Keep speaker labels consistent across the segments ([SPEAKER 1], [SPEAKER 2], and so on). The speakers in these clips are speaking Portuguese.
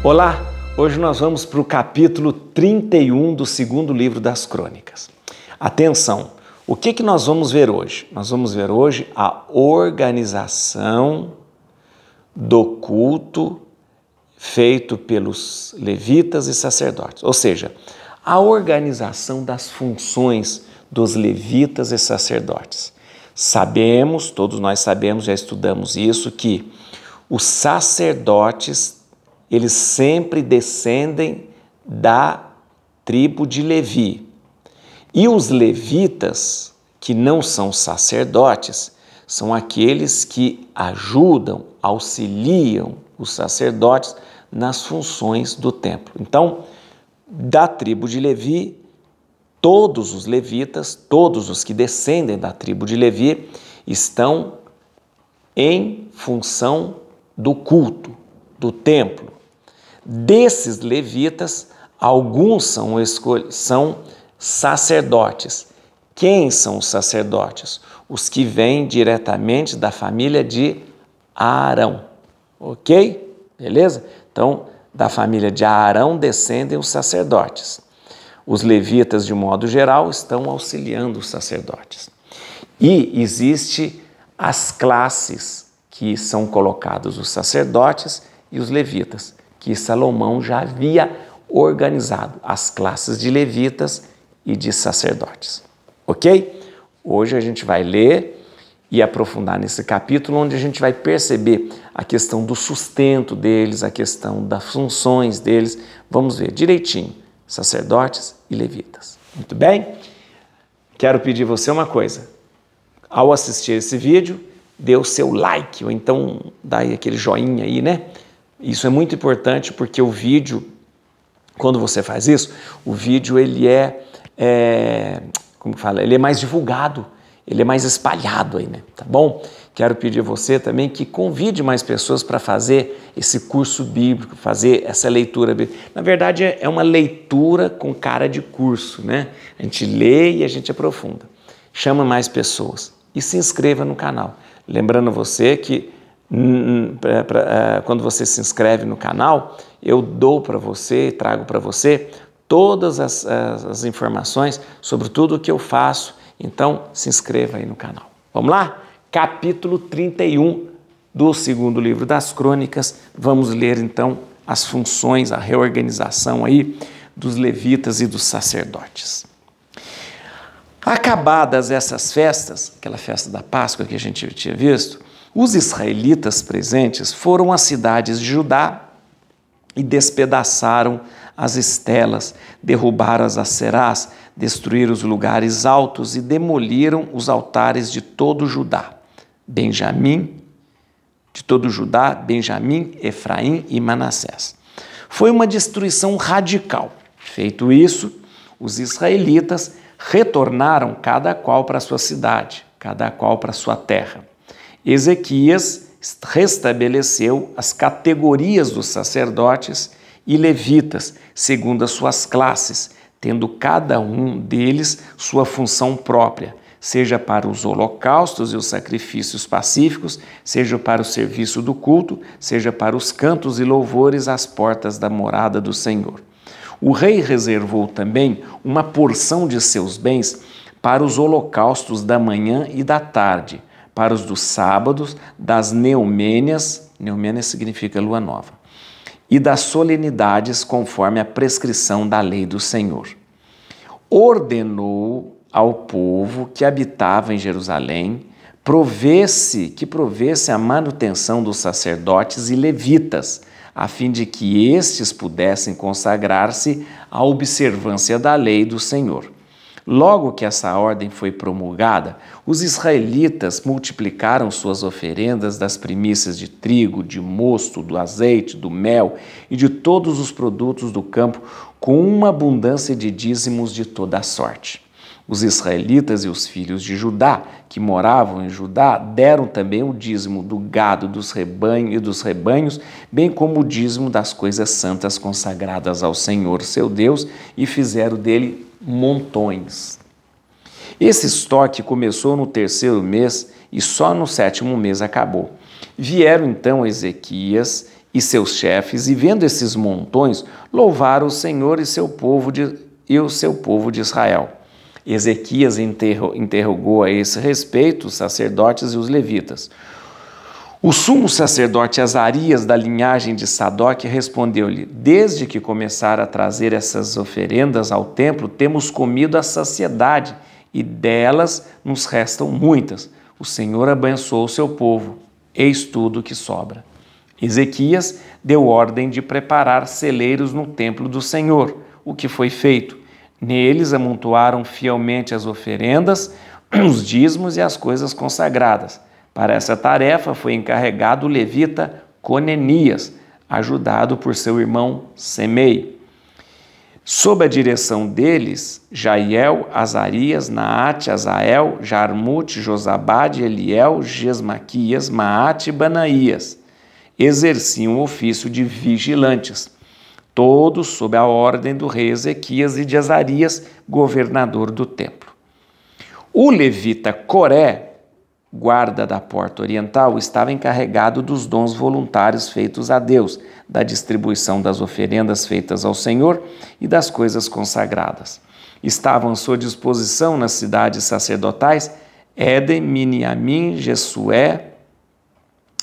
[SPEAKER 1] Olá, hoje nós vamos para o capítulo 31 do segundo livro das Crônicas. Atenção, o que nós vamos ver hoje? Nós vamos ver hoje a organização do culto feito pelos levitas e sacerdotes, ou seja, a organização das funções dos levitas e sacerdotes. Sabemos, todos nós sabemos, já estudamos isso, que os sacerdotes, eles sempre descendem da tribo de Levi. E os levitas, que não são sacerdotes, são aqueles que ajudam, auxiliam os sacerdotes nas funções do templo. Então, da tribo de Levi, todos os levitas, todos os que descendem da tribo de Levi, estão em função do culto, do templo. Desses levitas, alguns são sacerdotes. Quem são os sacerdotes? Os que vêm diretamente da família de Arão. Ok? Beleza? Então, da família de Arão descendem os sacerdotes. Os levitas, de modo geral, estão auxiliando os sacerdotes. E existe as classes que são colocados os sacerdotes e os levitas, que Salomão já havia organizado, as classes de levitas e de sacerdotes. Ok? Hoje a gente vai ler e aprofundar nesse capítulo, onde a gente vai perceber a questão do sustento deles, a questão das funções deles. Vamos ver direitinho, sacerdotes e levitas. Muito bem? Quero pedir você uma coisa. Ao assistir esse vídeo, dê o seu like, ou então dá aí aquele joinha aí, né? Isso é muito importante porque o vídeo, quando você faz isso, o vídeo ele ele é mais divulgado, ele é mais espalhado aí, né? Tá bom? Quero pedir a você também que convide mais pessoas para fazer esse curso bíblico, fazer essa leitura bíblica. Na verdade, é uma leitura com cara de curso, né? A gente lê e a gente aprofunda. Chama mais pessoas e se inscreva no canal. Lembrando você que quando você se inscreve no canal, eu dou para você, trago para você todas as informações sobre tudo o que eu faço. Então, se inscreva aí no canal. Vamos lá? Capítulo 31 do segundo livro das Crônicas. Vamos ler então as funções, a reorganização aí dos levitas e dos sacerdotes. Acabadas essas festas, aquela festa da Páscoa que a gente tinha visto, os israelitas presentes foram às cidades de Judá e despedaçaram as estelas, derrubaram as aserás, destruíram os lugares altos e demoliram os altares de todo Judá, Benjamim, Efraim e Manassés. Foi uma destruição radical. Feito isso, os israelitas retornaram cada qual para a sua cidade, cada qual para a sua terra. Ezequias restabeleceu as categorias dos sacerdotes e levitas, segundo as suas classes, tendo cada um deles sua função própria, seja para os holocaustos e os sacrifícios pacíficos, seja para o serviço do culto, seja para os cantos e louvores às portas da morada do Senhor. O rei reservou também uma porção de seus bens para os holocaustos da manhã e da tarde, para os dos sábados, das neumênias, neumênia significa lua nova, e das solenidades conforme a prescrição da lei do Senhor. Ordenou ao povo que habitava em Jerusalém que provesse a manutenção dos sacerdotes e levitas, a fim de que estes pudessem consagrar-se à observância da lei do Senhor. Logo que essa ordem foi promulgada, os israelitas multiplicaram suas oferendas das primícias de trigo, de mosto, do azeite, do mel e de todos os produtos do campo, com uma abundância de dízimos de toda a sorte. Os israelitas e os filhos de Judá, que moravam em Judá, deram também o dízimo do gado dos rebanhos, bem como o dízimo das coisas santas consagradas ao Senhor, seu Deus, e fizeram dele montões. Esse estoque começou no 3º mês e só no 7º mês acabou. Vieram então Ezequias e seus chefes, e vendo esses montões, louvaram o Senhor e o seu povo de Israel. Ezequias interrogou a esse respeito os sacerdotes e os levitas. O sumo sacerdote Azarias, da linhagem de Sadoque, respondeu-lhe: desde que começaram a trazer essas oferendas ao templo, temos comido a saciedade, e delas nos restam muitas. O Senhor abençoou o seu povo, eis tudo o que sobra. Ezequias deu ordem de preparar celeiros no templo do Senhor, o que foi feito. Neles amontoaram fielmente as oferendas, os dízimos e as coisas consagradas. Para essa tarefa foi encarregado o levita Conenias, ajudado por seu irmão Semei. Sob a direção deles, Jaiel, Azarias, Naate, Azael, Jarmute, Josabade, Eliel, Gesmaquias, Maate e Banaías exerciam o ofício de vigilantes, todos sob a ordem do rei Ezequias e de Azarias, governador do templo. O levita Coré, guarda da porta oriental, estava encarregado dos dons voluntários feitos a Deus, da distribuição das oferendas feitas ao Senhor e das coisas consagradas. Estavam à sua disposição nas cidades sacerdotais Éden, Miniamim, Jesué,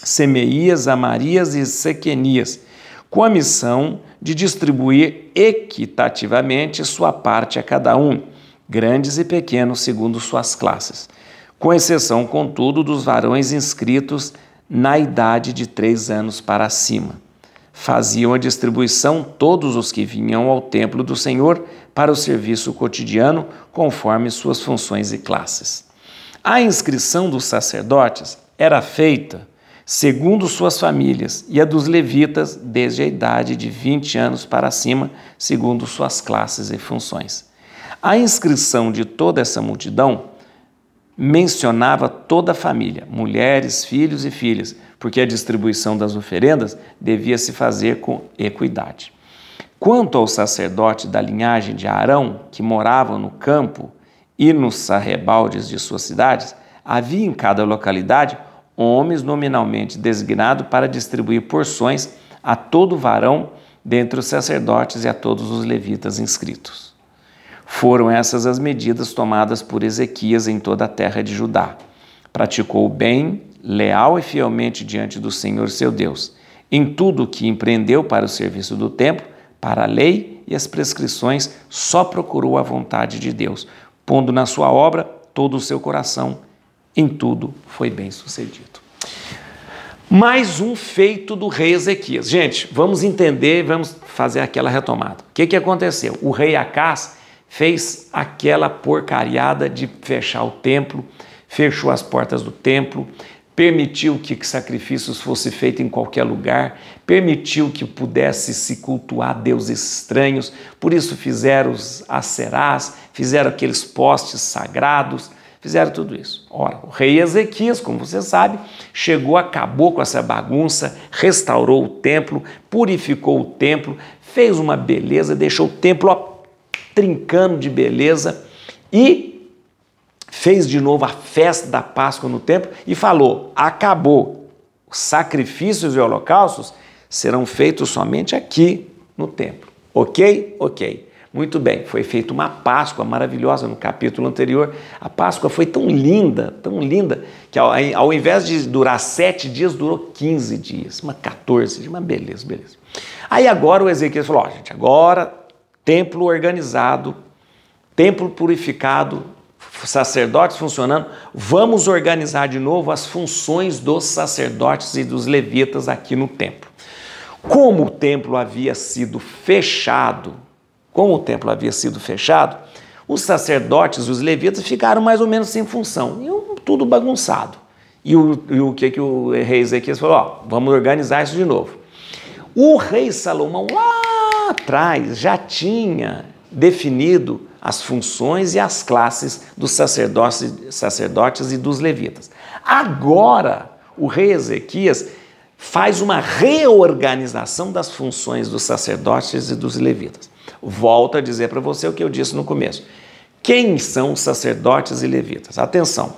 [SPEAKER 1] Semeías, Amarias e Sequenias, com a missão de distribuir equitativamente sua parte a cada um, grandes e pequenos segundo suas classes, com exceção, contudo, dos varões inscritos na idade de 3 anos para cima. Faziam a distribuição todos os que vinham ao templo do Senhor para o serviço cotidiano, conforme suas funções e classes. A inscrição dos sacerdotes era feita segundo suas famílias, e a dos levitas desde a idade de 20 anos para cima, segundo suas classes e funções. A inscrição de toda essa multidão mencionava toda a família, mulheres, filhos e filhas, porque a distribuição das oferendas devia se fazer com equidade. Quanto ao sacerdote da linhagem de Arão, que moravam no campo e nos arrebaldes de suas cidades, havia em cada localidade homens nominalmente designados para distribuir porções a todo varão dentre os sacerdotes e a todos os levitas inscritos. Foram essas as medidas tomadas por Ezequias em toda a terra de Judá. Praticou o bem, leal e fielmente diante do Senhor seu Deus, em tudo o que empreendeu para o serviço do templo, para a lei e as prescrições, só procurou a vontade de Deus, pondo na sua obra todo o seu coração. Em tudo foi bem sucedido. Mais um feito do rei Ezequias. Gente, vamos entender, vamos fazer aquela retomada. O que aconteceu? O rei Acás fez aquela porcariada de fechar o templo, fechou as portas do templo, permitiu que sacrifícios fossem feitos em qualquer lugar, permitiu que pudesse se cultuar deuses estranhos, por isso fizeram os aserás, fizeram aqueles postes sagrados, fizeram tudo isso. Ora, o rei Ezequias, como você sabe, chegou, acabou com essa bagunça, restaurou o templo, purificou o templo, fez uma beleza, deixou o templo trincando de beleza e fez de novo a festa da Páscoa no templo e falou: acabou, os sacrifícios e holocaustos serão feitos somente aqui no templo. Ok? Ok. Muito bem, foi feita uma Páscoa maravilhosa no capítulo anterior. A Páscoa foi tão linda, que ao invés de durar 7 dias, durou 15 dias, 14 dias, uma beleza, beleza. Aí agora o Ezequias falou: ó, gente, agora templo organizado, templo purificado, sacerdotes funcionando, vamos organizar de novo as funções dos sacerdotes e dos levitas aqui no templo. Como o templo havia sido fechado, os sacerdotes e os levitas ficaram mais ou menos sem função, e tudo bagunçado. E o que o rei Ezequias falou? Ó, vamos organizar isso de novo. O rei Salomão lá atrás já tinha definido as funções e as classes dos sacerdotes e dos levitas. Agora, o rei Ezequias faz uma reorganização das funções dos sacerdotes e dos levitas. Volto a dizer para você o que eu disse no começo. Quem são os sacerdotes e levitas? Atenção!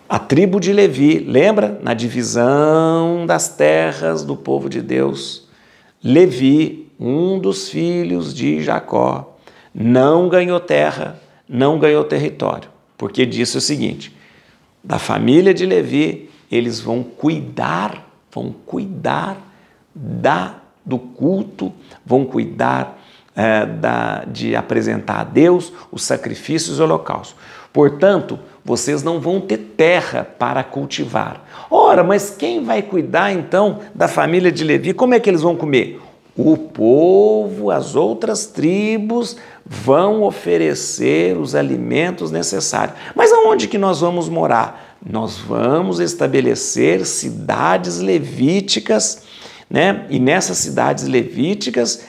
[SPEAKER 1] A tribo de Levi, lembra? Na divisão das terras do povo de Deus, Levi, um dos filhos de Jacó, não ganhou terra, não ganhou território, porque disse o seguinte: da família de Levi, eles vão cuidar do culto, vão cuidar de apresentar a Deus os sacrifícios e holocaustos. Portanto, vocês não vão ter terra para cultivar. Ora, mas quem vai cuidar então da família de Levi? Como é que eles vão comer? O povo, as outras tribos vão oferecer os alimentos necessários. Mas aonde que nós vamos morar? Nós vamos estabelecer cidades levíticas, né? E nessas cidades levíticas,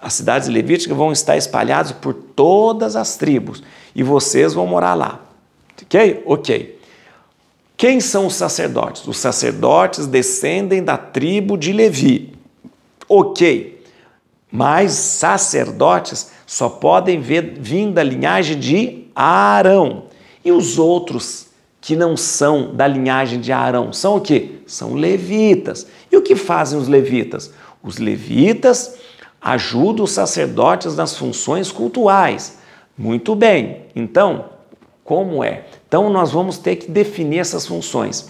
[SPEAKER 1] as cidades levíticas vão estar espalhadas por todas as tribos e vocês vão morar lá. Ok? Ok. Quem são os sacerdotes? Os sacerdotes descendem da tribo de Levi. Ok. Mas sacerdotes só podem vir da linhagem de Arão. E os outros que não são da linhagem de Arão são o quê? São levitas. E o que fazem os levitas? Os levitas ajudam os sacerdotes nas funções cultuais. Muito bem. Então, como é? Então, nós vamos ter que definir essas funções,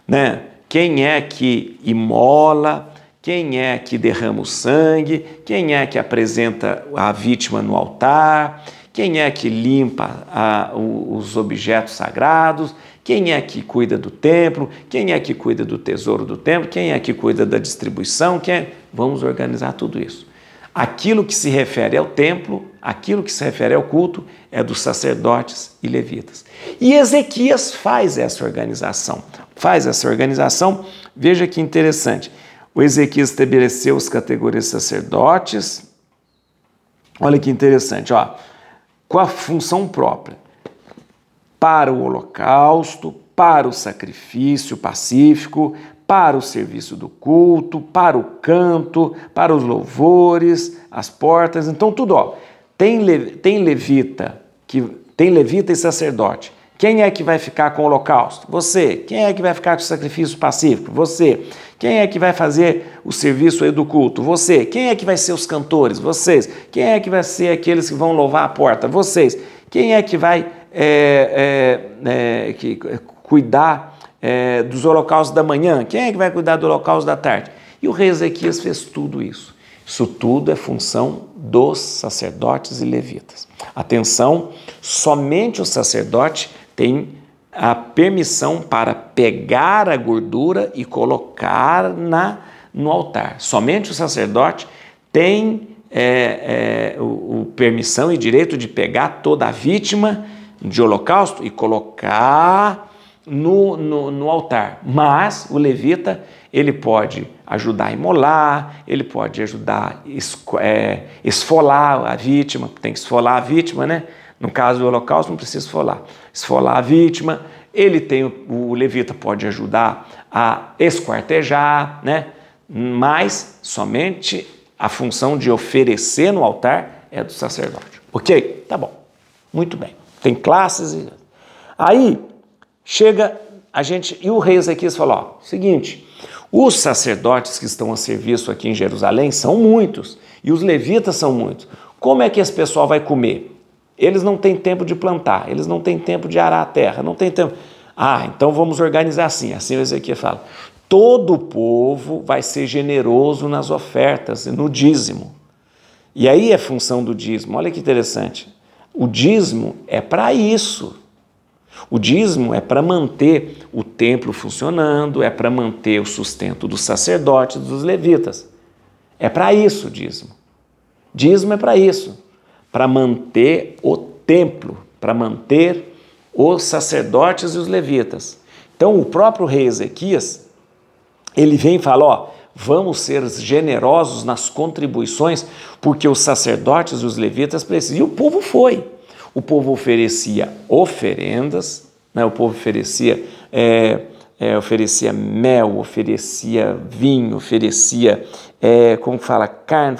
[SPEAKER 1] né? Quem é que imola? Quem é que derrama o sangue? Quem é que apresenta a vítima no altar? Quem é que limpa os objetos sagrados? Quem é que cuida do templo? Quem é que cuida do tesouro do templo? Quem é que cuida da distribuição? Vamos organizar tudo isso. Aquilo que se refere ao templo, aquilo que se refere ao culto, é dos sacerdotes e levitas. E Ezequias faz essa organização. Veja que interessante. O Ezequias estabeleceu as categorias sacerdotes. Olha que interessante, ó. Com a função própria. Para o holocausto, para o sacrifício pacífico, para o serviço do culto, para o canto, para os louvores, as portas. Então tudo, ó. Tem levita e sacerdote. Quem é que vai ficar com o holocausto? Você. Quem é que vai ficar com o sacrifício pacífico? Você. Quem é que vai fazer o serviço aí do culto? Você. Quem é que vai ser os cantores? Vocês. Quem é que vai ser aqueles que vão louvar a porta? Vocês. Quem é que vai cuidar dos holocaustos da manhã? Quem é que vai cuidar do holocausto da tarde? E o rei Ezequias fez tudo isso. Isso tudo é função dos sacerdotes e levitas. Atenção, somente o sacerdote tem a permissão para pegar a gordura e colocar no altar. Somente o sacerdote tem permissão e direito de pegar toda a vítima de holocausto e colocar no altar. Mas o levita, ele pode ajudar a imolar, ele pode ajudar a esfolar a vítima, tem que esfolar a vítima, né? No caso do holocausto não precisa esfolar a vítima. O levita pode ajudar a esquartejar, né? Mas somente a função de oferecer no altar é do sacerdote. Ok? Tá bom. Muito bem. Tem classes. Aí chega a gente, e o rei Ezequias falou, ó, seguinte, os sacerdotes que estão a serviço aqui em Jerusalém são muitos, e os levitas são muitos. Como é que esse pessoal vai comer? Eles não têm tempo de plantar, eles não têm tempo de arar a terra, não tem tempo. Então vamos organizar assim. Assim o Ezequias fala, todo o povo vai ser generoso nas ofertas, no dízimo. E aí é função do dízimo, olha que interessante. O dízimo é para isso. O dízimo é para manter o templo funcionando, é para manter o sustento dos sacerdotes, dos levitas. É para isso o dízimo. Dízimo é para isso, para manter o templo, para manter os sacerdotes e os levitas. Então o próprio rei Ezequias, ele vem e fala, ó, vamos ser generosos nas contribuições, porque os sacerdotes e os levitas precisam. E o povo foi. O povo oferecia oferendas, né? O povo oferecia mel, oferecia vinho, oferecia, carne,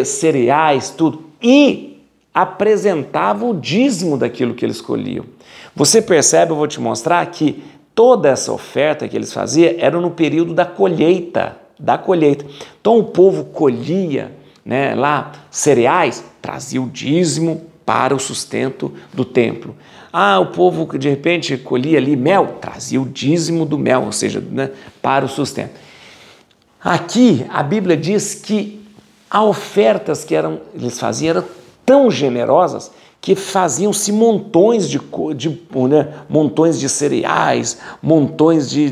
[SPEAKER 1] cereais, tudo. E apresentava o dízimo daquilo que eles colhiam. Você percebe, eu vou te mostrar, que toda essa oferta que eles faziam era no período da colheita. Então o povo colhia, né, lá cereais, trazia o dízimo para o sustento do templo. O povo de repente colhia ali mel, trazia o dízimo do mel, ou seja, né, para o sustento. Aqui a Bíblia diz que as ofertas que eles faziam eram tão generosas que faziam-se montões montões de cereais, montões de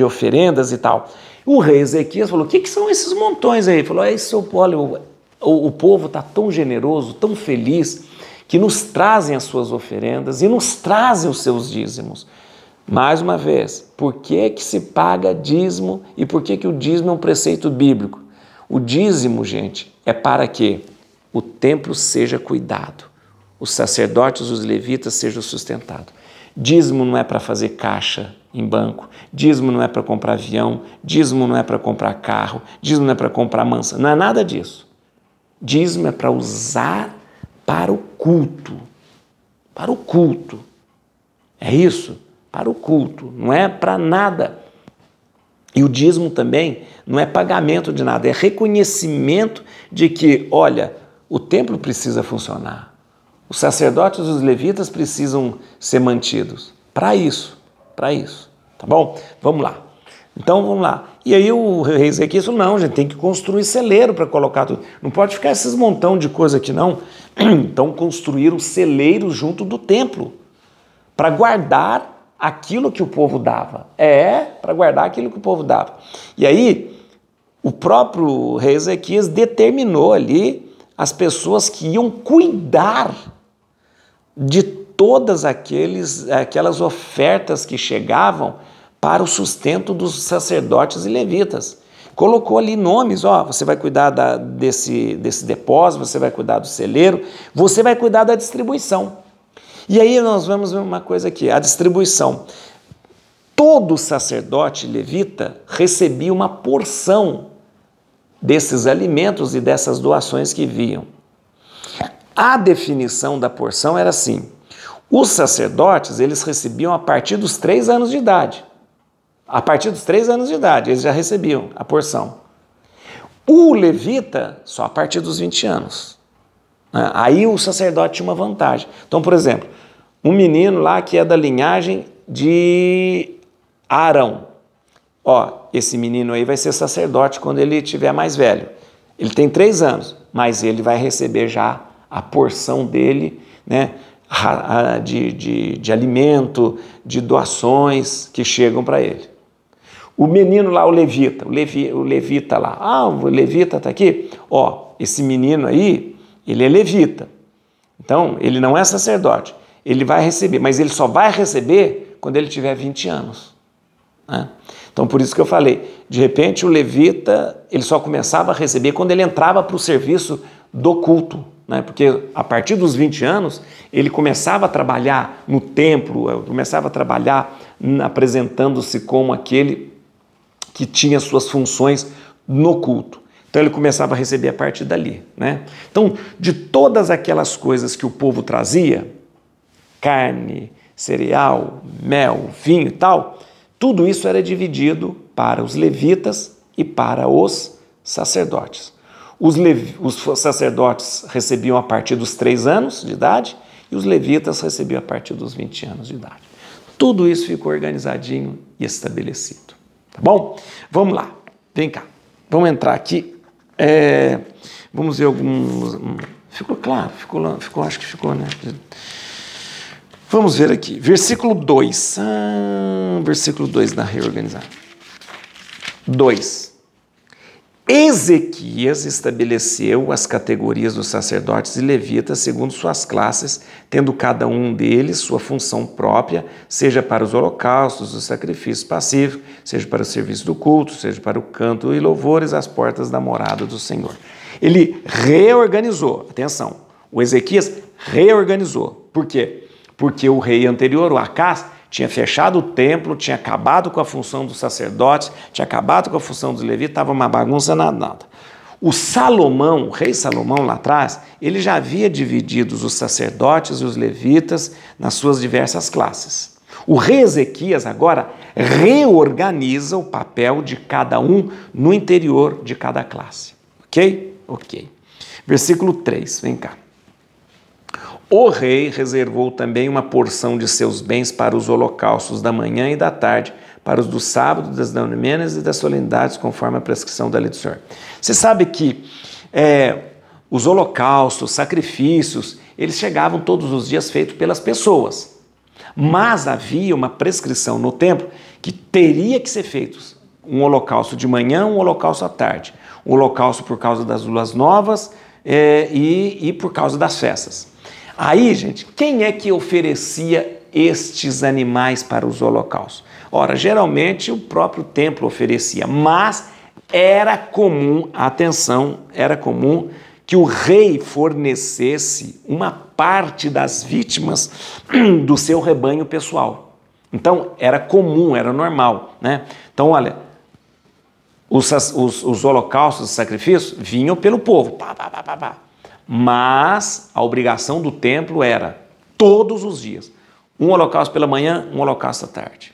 [SPEAKER 1] oferendas e tal. O rei Ezequias falou: o que são esses montões aí? Ele falou: o povo está tão generoso, tão feliz, que nos trazem as suas oferendas e nos trazem os seus dízimos. Mais uma vez, por que se paga dízimo e por que o dízimo é um preceito bíblico? O dízimo, gente, é para que o templo seja cuidado, os sacerdotes, os levitas sejam sustentados. Dízimo não é para fazer caixa em banco, dízimo não é para comprar avião, dízimo não é para comprar carro, dízimo não é para comprar mansão, não é nada disso. Dízimo é para usar para o culto, é isso, para o culto, não é para nada. E o dízimo também não é pagamento de nada, é reconhecimento de que, olha, o templo precisa funcionar, os sacerdotes e os levitas precisam ser mantidos. Para isso, tá bom? Vamos lá. Então, vamos lá. E aí o rei Ezequias falou: não, a gente tem que construir celeiro para colocar tudo. Não pode ficar esses montão de coisa aqui, não. Então, construíram celeiros junto do templo para guardar aquilo que o povo dava. Para guardar aquilo que o povo dava. E aí, o próprio rei Ezequias determinou ali as pessoas que iam cuidar de todas aquelas ofertas que chegavam para o sustento dos sacerdotes e levitas. Colocou ali nomes: você vai cuidar desse depósito, você vai cuidar do celeiro, você vai cuidar da distribuição. E aí nós vamos ver uma coisa aqui, a distribuição. Todo sacerdote levita recebia uma porção desses alimentos e dessas doações que vinham. A definição da porção era assim: os sacerdotes, eles recebiam a partir dos 3 anos de idade. A partir dos 3 anos de idade, eles já recebiam a porção. O levita, só a partir dos 20 anos. Aí o sacerdote tinha uma vantagem. Então, por exemplo, um menino lá que é da linhagem de Arão. Esse menino aí vai ser sacerdote quando ele estiver mais velho. Ele tem 3 anos, mas ele vai receber já a porção dele, né, de alimento, de doações que chegam para ele. O menino lá, o levita lá, o levita está aqui, esse menino aí, ele é levita, então ele não é sacerdote, ele vai receber, mas ele só vai receber quando ele tiver 20 anos. Né? Então por isso que eu falei, de repente o levita, ele só começava a receber quando ele entrava para o serviço do culto, né? Porque a partir dos 20 anos ele começava a trabalhar no templo, começava a trabalhar apresentando-se como aquele que tinha suas funções no culto. Então ele começava a receber a partir dali, né? Então, de todas aquelas coisas que o povo trazia, carne, cereal, mel, vinho e tal, tudo isso era dividido para os levitas e para os sacerdotes. Os sacerdotes recebiam a partir dos 3 anos de idade e os levitas recebiam a partir dos 20 anos de idade. Tudo isso ficou organizadinho e estabelecido. Tá bom? Vamos lá. Vem cá. Vamos entrar aqui. Vamos ver alguns... Ficou claro? Acho que ficou, né? Vamos ver aqui. Versículo 2. Versículo 2 da reorganizada. 2. Ezequias estabeleceu as categorias dos sacerdotes e levitas segundo suas classes, tendo cada um deles sua função própria, seja para os holocaustos, os sacrifícios pacíficos, seja para o serviço do culto, seja para o canto e louvores às portas da morada do Senhor. Ele reorganizou, atenção, o Ezequias reorganizou. Por quê? Porque o rei anterior, o Acás, tinha fechado o templo, tinha acabado com a função dos sacerdotes, tinha acabado com a função dos levitas, estava uma bagunça nada. O rei Salomão lá atrás, ele já havia dividido os sacerdotes e os levitas nas suas diversas classes. O rei Ezequias agora reorganiza o papel de cada um no interior de cada classe. Ok? Ok. Versículo 3, vem cá. O rei reservou também uma porção de seus bens para os holocaustos da manhã e da tarde, para os do sábado, das novenas e das solenidades, conforme a prescrição da lei do Senhor. Você sabe que os holocaustos, sacrifícios, eles chegavam todos os dias feitos pelas pessoas. Mas havia uma prescrição no templo que teria que ser feito um holocausto de manhã, um holocausto à tarde. Um holocausto por causa das luas novas e por causa das festas. Aí, gente, quem é que oferecia estes animais para os holocaustos? Ora, geralmente o próprio templo oferecia, mas era comum, atenção, era comum que o rei fornecesse uma parte das vítimas do seu rebanho pessoal. Então, era comum, era normal, né? Então, olha, os holocaustos, os sacrifícios, vinham pelo povo, mas a obrigação do templo era, todos os dias, um holocausto pela manhã, um holocausto à tarde.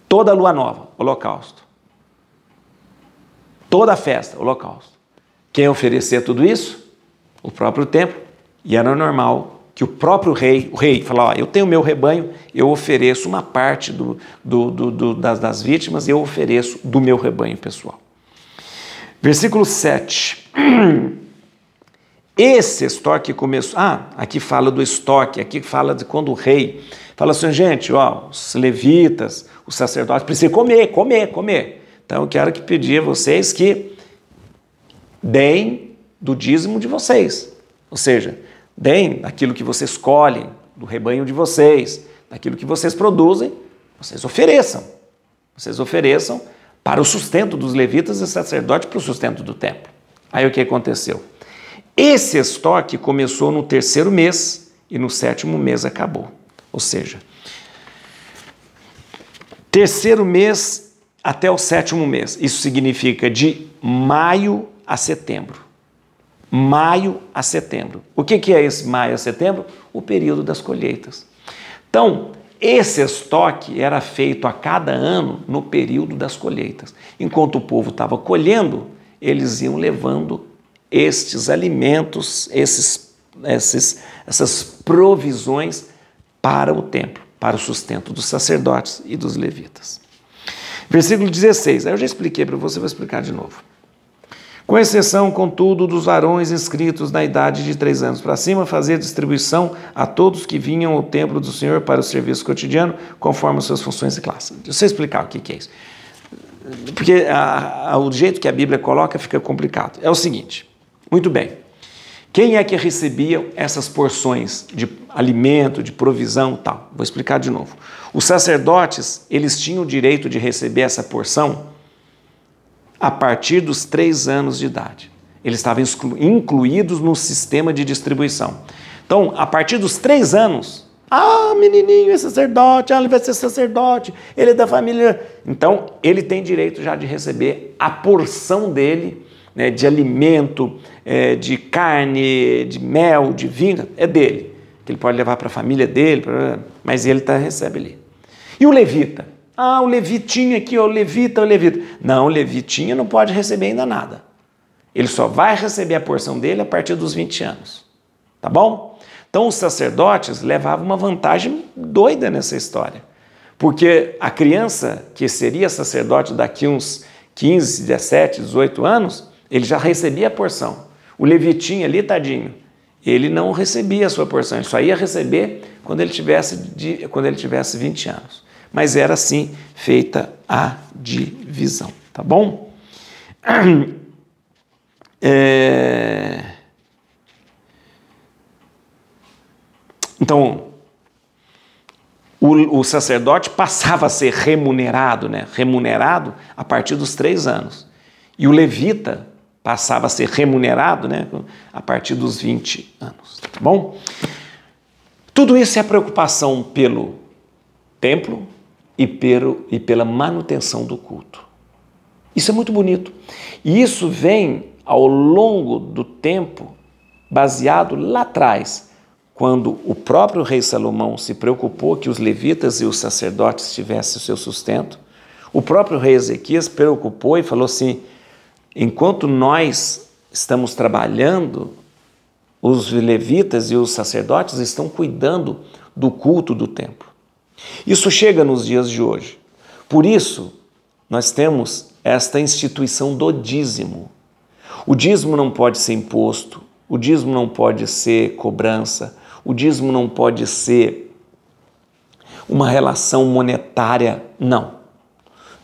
[SPEAKER 1] Toda lua nova, holocausto. Toda festa, holocausto. Quem oferecia tudo isso? O próprio templo. E era normal que o próprio rei, falava, eu tenho meu rebanho, eu ofereço uma parte das vítimas, eu ofereço do meu rebanho pessoal. Versículo 7. Esse estoque começou... aqui fala do estoque, aqui fala de quando o rei... Fala assim, gente, os levitas, os sacerdotes precisam comer. Então eu quero pedir a vocês que deem do dízimo de vocês. Ou seja, deem daquilo que vocês colhem, do rebanho de vocês, daquilo que vocês produzem, vocês ofereçam. Vocês ofereçam para o sustento dos levitas e sacerdotes, para o sustento do templo. Aí o que aconteceu? Esse estoque começou no 3º mês e no 7º mês acabou. Ou seja, 3º mês até o 7º mês. Isso significa de maio a setembro. Maio a setembro. O que é esse maio a setembro? O período das colheitas. Então, esse estoque era feito a cada ano no período das colheitas. Enquanto o povo estava colhendo, eles iam levando estes alimentos, essas provisões para o templo, para o sustento dos sacerdotes e dos levitas. Versículo 16, aí eu já expliquei para você, vou explicar de novo. Com exceção, contudo, dos varões inscritos na idade de 3 anos para cima, fazia distribuição a todos que vinham ao templo do Senhor para o serviço cotidiano, conforme as suas funções e classes. Deixa eu explicar o que é isso. Porque o jeito que a Bíblia coloca fica complicado. É o seguinte, muito bem, quem é que recebia essas porções de alimento, de provisão e tal? Vou explicar de novo. Os sacerdotes, eles tinham o direito de receber essa porção a partir dos 3 anos de idade. Eles estavam incluídos no sistema de distribuição. Então, a partir dos 3 anos, menininho é sacerdote, ele vai ser sacerdote, ele é da família. Então, ele tem direito já de receber a porção dele, né, de alimento, de carne, de mel, de vinho, é dele. Que ele pode levar para a família dele, mas ele recebe ali. E o levita? O levitinho aqui, o levita. Não, o levitinho não pode receber ainda nada. Ele só vai receber a porção dele a partir dos 20 anos. Tá bom? Então os sacerdotes levavam uma vantagem doida nessa história. Porque a criança que seria sacerdote daqui uns 15, 17, 18 anos, ele já recebia a porção. O levitinho ali, tadinho, ele não recebia a sua porção, ele só ia receber quando ele tivesse 20 anos. Mas era assim feita a divisão, tá bom? Então, o sacerdote passava a ser remunerado, né? Remunerado a partir dos 3 anos. E o levita passava a ser remunerado, né, a partir dos 20 anos. Tá bom? Tudo isso é a preocupação pelo templo e pela manutenção do culto. Isso é muito bonito. E isso vem ao longo do tempo, baseado lá atrás, quando o próprio rei Salomão se preocupou que os levitas e os sacerdotes tivessem o seu sustento. O próprio rei Ezequias preocupou e falou assim: enquanto nós estamos trabalhando, os levitas e os sacerdotes estão cuidando do culto do templo. Isso chega nos dias de hoje. Por isso, nós temos esta instituição do dízimo. O dízimo não pode ser imposto, o dízimo não pode ser cobrança, o dízimo não pode ser uma relação monetária, não.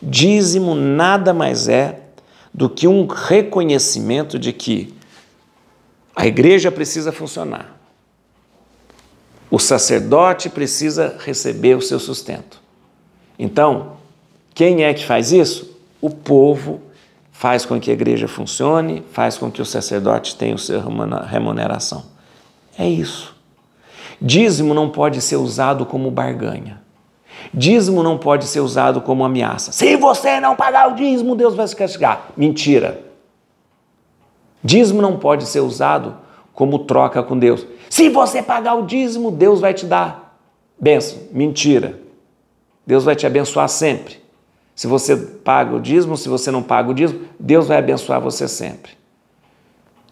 [SPEAKER 1] Dízimo nada mais é do que um reconhecimento de que a igreja precisa funcionar, o sacerdote precisa receber o seu sustento. Então, quem é que faz isso? O povo faz com que a igreja funcione, faz com que o sacerdote tenha a sua remuneração. É isso. Dízimo não pode ser usado como barganha. Dízimo não pode ser usado como ameaça. Se você não pagar o dízimo, Deus vai se castigar. Mentira. Dízimo não pode ser usado como troca com Deus. Se você pagar o dízimo, Deus vai te dar bênção. Mentira. Deus vai te abençoar sempre. Se você paga o dízimo, se você não paga o dízimo, Deus vai abençoar você sempre.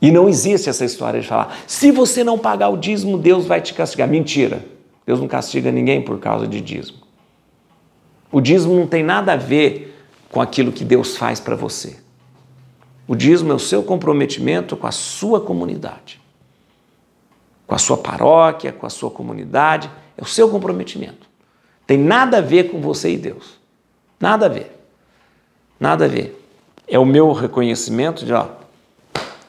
[SPEAKER 1] E não existe essa história de falar, se você não pagar o dízimo, Deus vai te castigar. Mentira. Deus não castiga ninguém por causa de dízimo. O dízimo não tem nada a ver com aquilo que Deus faz para você. O dízimo é o seu comprometimento com a sua comunidade, com a sua paróquia, com a sua comunidade. É o seu comprometimento. Tem nada a ver com você e Deus. Nada a ver. Nada a ver. É o meu reconhecimento de,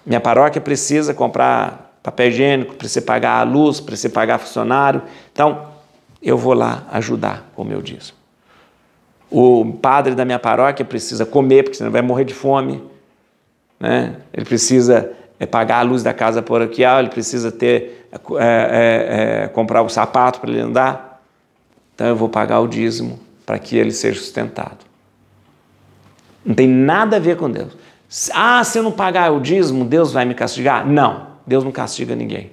[SPEAKER 1] minha paróquia precisa comprar papel higiênico, precisa pagar a luz, precisa pagar funcionário. Então, eu vou lá ajudar com o meu dízimo. O padre da minha paróquia precisa comer, porque senão vai morrer de fome. Né? Ele precisa pagar a luz da casa paroquial, ele precisa comprar o sapato para ele andar. Então eu vou pagar o dízimo para que ele seja sustentado. Não tem nada a ver com Deus. Se eu não pagar o dízimo, Deus vai me castigar? Não, Deus não castiga ninguém.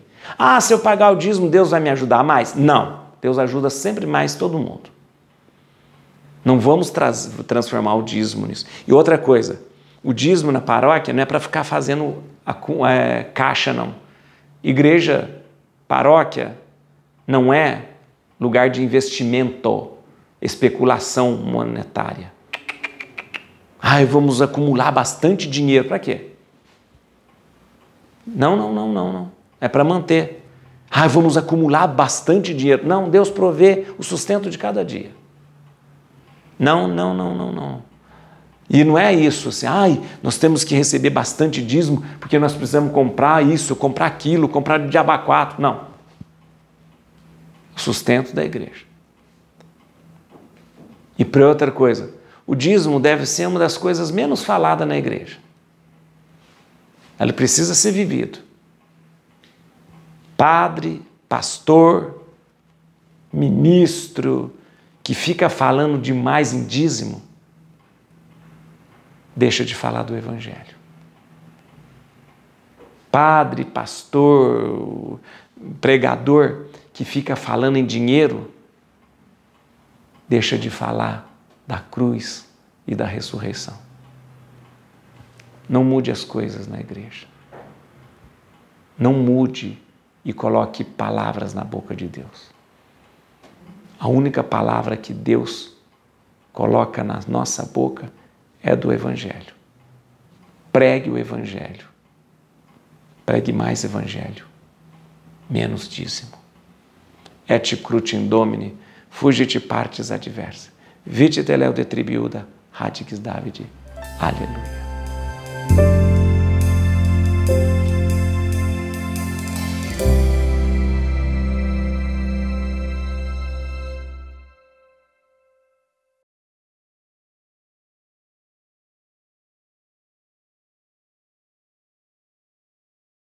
[SPEAKER 1] Se eu pagar o dízimo, Deus vai me ajudar mais? Não, Deus ajuda sempre mais todo mundo. Não vamos transformar o dízimo nisso. E outra coisa, o dízimo na paróquia não é para ficar fazendo caixa, não. Igreja, paróquia, não é lugar de investimento, especulação monetária. Vamos acumular bastante dinheiro. Para quê? Não. É para manter. Vamos acumular bastante dinheiro. Não, Deus provê o sustento de cada dia. Não. E não é isso, assim, nós temos que receber bastante dízimo porque nós precisamos comprar isso, comprar aquilo, comprar de diabo a quatro. Não. O sustento da igreja. E para outra coisa, o dízimo deve ser uma das coisas menos faladas na igreja. Ele precisa ser vivido. Padre, pastor, ministro, que fica falando demais em dízimo, deixa de falar do Evangelho. Padre, pastor, pregador, que fica falando em dinheiro, deixa de falar da cruz e da ressurreição. Não mude as coisas na igreja. Não mude e coloque palavras na boca de Deus. A única palavra que Deus coloca na nossa boca é do Evangelho. Pregue o Evangelho. Pregue mais Evangelho. Menos dízimo. Et crutim Domini, fugit partes adversa. Vite deleu de tribiuda, radix Davide. Aleluia.